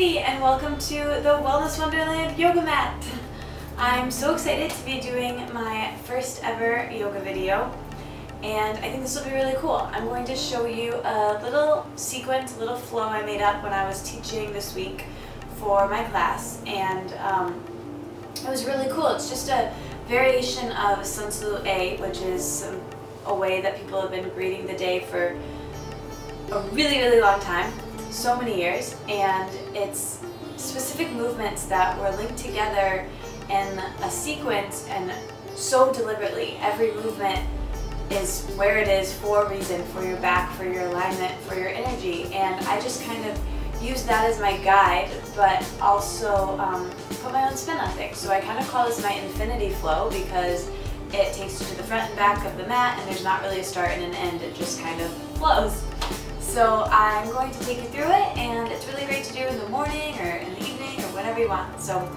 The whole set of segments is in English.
Hey, and welcome to the Wellness Wonderland Yoga Mat. I'm so excited to be doing my first ever yoga video, and I think this will be really cool. I'm going to show you a little sequence, a little flow I made up when I was teaching this week for my class, and it was really cool. It's just a variation of Sun Salute A, which is a way that people have been greeting the day for a really long time. So many years, and it's specific movements that were linked together in a sequence and so deliberately. Every movement is where it is for a reason, for your back, for your alignment, for your energy, and I just kind of use that as my guide, but also put my own spin on things. So I kind of call this my infinity flow because it takes you to the front and back of the mat, and there's not really a start and an end, it just kind of flows. So I'm going to take you through it, and it's really great to do in the morning or in the evening or whenever you want. So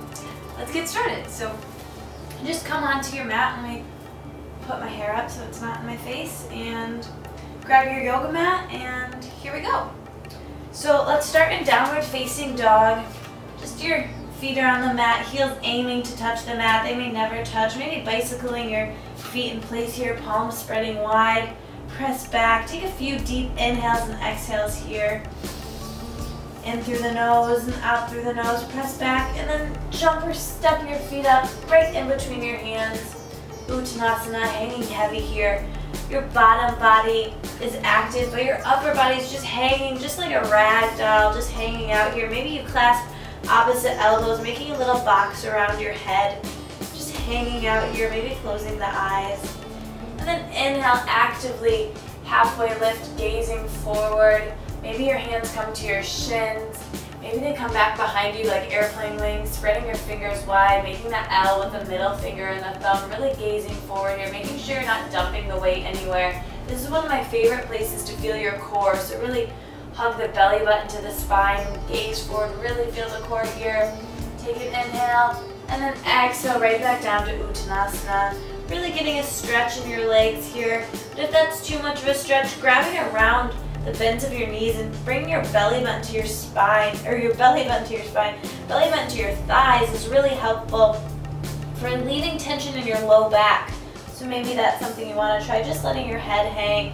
let's get started. So just come onto your mat. Let me put my hair up so it's not in my face, and grab your yoga mat, and here we go. So let's start in downward facing dog. Just your feet are on the mat, heels aiming to touch the mat. They may never touch. Maybe bicycling your feet in place here, palms spreading wide. Press back. Take a few deep inhales and exhales here. In through the nose and out through the nose. Press back and then jump or step your feet up right in between your hands. Uttanasana, hanging heavy here. Your bottom body is active, but your upper body is just hanging, just like a rag doll, just hanging out here. Maybe you clasp opposite elbows, making a little box around your head, just hanging out here, maybe closing the eyes. And then inhale, actively halfway lift, gazing forward. Maybe your hands come to your shins. Maybe they come back behind you like airplane wings, spreading your fingers wide, making that L with the middle finger and the thumb, really gazing forward here, making sure you're not dumping the weight anywhere. This is one of my favorite places to feel your core, so really hug the belly button to the spine, gaze forward, really feel the core here. Take an inhale, and then exhale right back down to Uttanasana. Really getting a stretch in your legs here. But if that's too much of a stretch, grabbing around the bends of your knees and bring your belly button to your spine, or your belly button to your spine, belly button to your thighs is really helpful for relieving tension in your low back. So maybe that's something you want to try, just letting your head hang.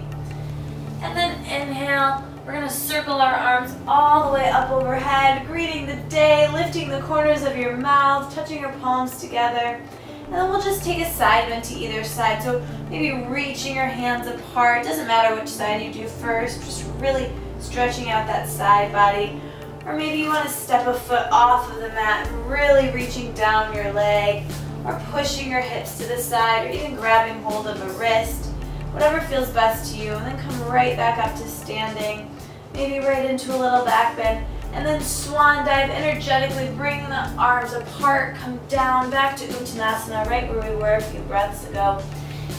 And then inhale, we're going to circle our arms all the way up overhead, greeting the day, lifting the corners of your mouth, touching your palms together. And then we'll just take a side bend to either side. So maybe reaching your hands apart. Doesn't matter which side you do first. Just really stretching out that side body. Or maybe you want to step a foot off of the mat and really reaching down your leg. Or pushing your hips to the side. Or even grabbing hold of a wrist. Whatever feels best to you. And then come right back up to standing. Maybe right into a little back bend. And then swan dive, energetically bring the arms apart, come down, back to Uttanasana, right where we were a few breaths ago.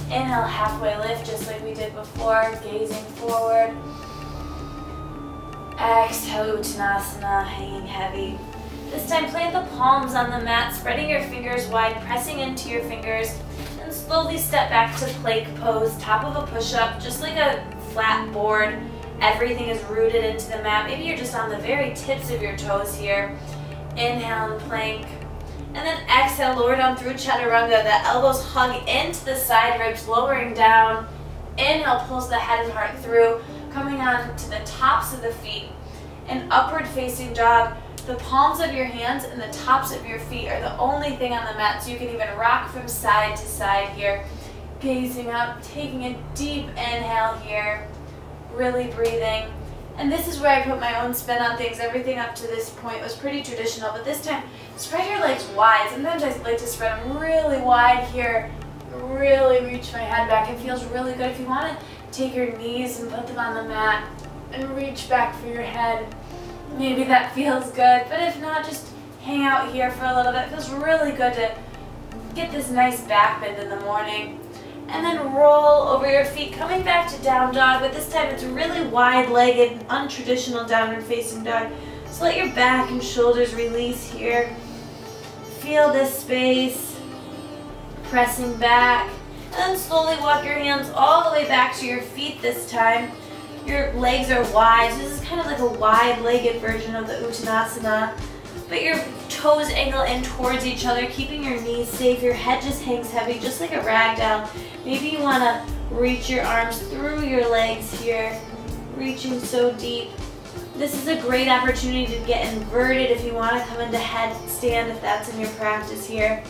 Inhale, halfway lift, just like we did before, gazing forward. Exhale, Uttanasana, hanging heavy. This time, plant the palms on the mat, spreading your fingers wide, pressing into your fingers, and slowly step back to plank pose, top of a push-up, just like a flat board. Everything is rooted into the mat. Maybe you're just on the very tips of your toes here. Inhale and plank. And then exhale, lower down through chaturanga. The elbows hug into the side ribs, lowering down. Inhale, pulls the head and heart through, coming on to the tops of the feet. In upward facing dog, the palms of your hands and the tops of your feet are the only thing on the mat, so you can even rock from side to side here. Gazing up, taking a deep inhale here. Really breathing. And this is where I put my own spin on things. Everything up to this point was pretty traditional, but this time, spread your legs wide. Sometimes I like to spread them really wide here. Really reach my head back. It feels really good. If you want to take your knees and put them on the mat and reach back for your head, maybe that feels good. But if not, just hang out here for a little bit. It feels really good to get this nice back bend in the morning. And then roll over your feet, coming back to down dog, but this time it's really wide-legged, untraditional downward facing dog. So let your back and shoulders release here. Feel this space, pressing back. And then slowly walk your hands all the way back to your feet this time. Your legs are wide, so this is kind of like a wide-legged version of the Uttanasana. But your toes angle in towards each other, keeping your knees safe. Your head just hangs heavy, just like a rag doll. Maybe you want to reach your arms through your legs here, reaching so deep. This is a great opportunity to get inverted if you want to come into headstand, if that's in your practice here.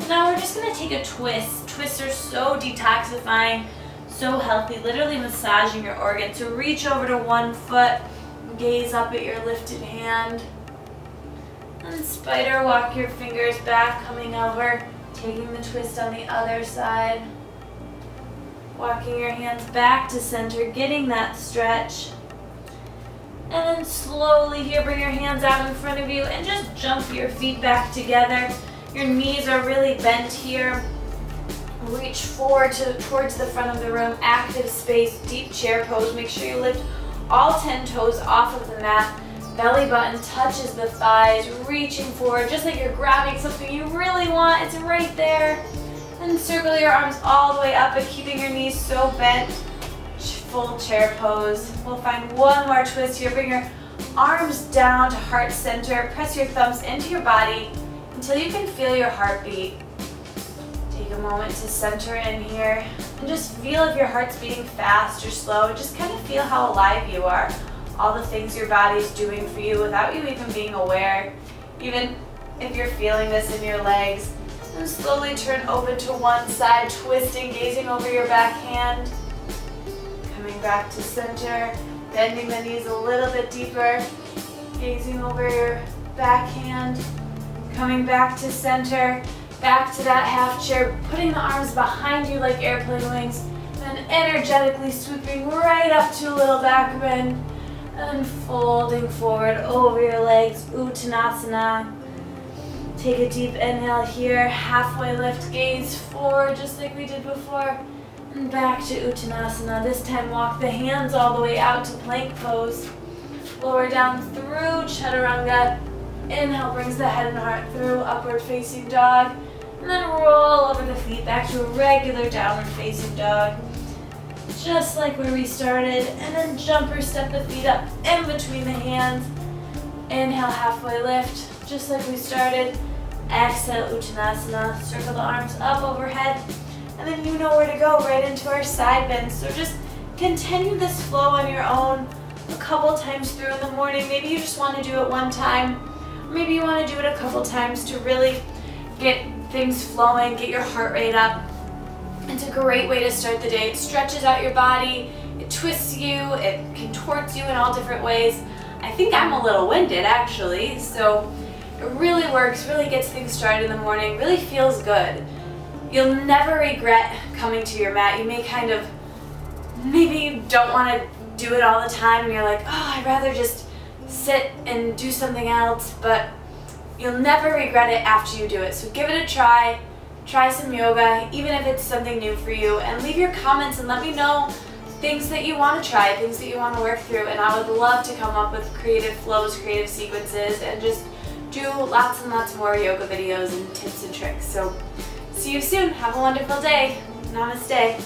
Now we're just going to take a twist. Twists are so detoxifying, so healthy, literally massaging your organs. So reach over to one foot, gaze up at your lifted hand. And spider walk your fingers back, coming over, taking the twist on the other side. Walking your hands back to center, getting that stretch. And then slowly here, bring your hands out in front of you and just jump your feet back together. Your knees are really bent here. Reach forward towards the front of the room, active space, deep chair pose. Make sure you lift all 10 toes off of the mat. Belly button touches the thighs, reaching forward, just like you're grabbing something you really want. It's right there. And circle your arms all the way up, but keeping your knees so bent. Full chair pose. We'll find one more twist here. Bring your arms down to heart center. Press your thumbs into your body until you can feel your heartbeat. Take a moment to center in here and just feel if your heart's beating fast or slow. Just kind of feel how alive you are. All the things your body's doing for you without you even being aware. Even if you're feeling this in your legs. And slowly turn open to one side, twisting, gazing over your back hand. Coming back to center, bending the knees a little bit deeper. Gazing over your back hand. Coming back to center, back to that half chair, putting the arms behind you like airplane wings. Then energetically sweeping right up to a little back bend. And folding forward over your legs, Uttanasana. Take a deep inhale here, halfway lift, gaze forward just like we did before. And back to Uttanasana. This time walk the hands all the way out to plank pose. Lower down through Chaturanga. Inhale brings the head and heart through, upward facing dog. And then roll over the feet back to a regular downward facing dog. Just like where we started, and then jump or step the feet up in between the hands. Inhale, halfway lift, just like we started. Exhale, Uttanasana, circle the arms up overhead, and then you know where to go, right into our side bends. So just continue this flow on your own a couple times through in the morning. Maybe you just want to do it one time, or maybe you want to do it a couple times to really get things flowing, get your heart rate up. It's a great way to start the day. It stretches out your body, it twists you, it contorts you in all different ways. I think I'm a little winded actually, so it really works, really gets things started in the morning, really feels good. You'll never regret coming to your mat. You may maybe you don't want to do it all the time and you're like, oh, I'd rather just sit and do something else, but you'll never regret it after you do it. So give it a try. Try some yoga, even if it's something new for you, and leave your comments and let me know things that you want to try, things that you want to work through, and I would love to come up with creative flows, creative sequences, and just do lots and lots more yoga videos and tips and tricks. So see you soon. Have a wonderful day. Namaste.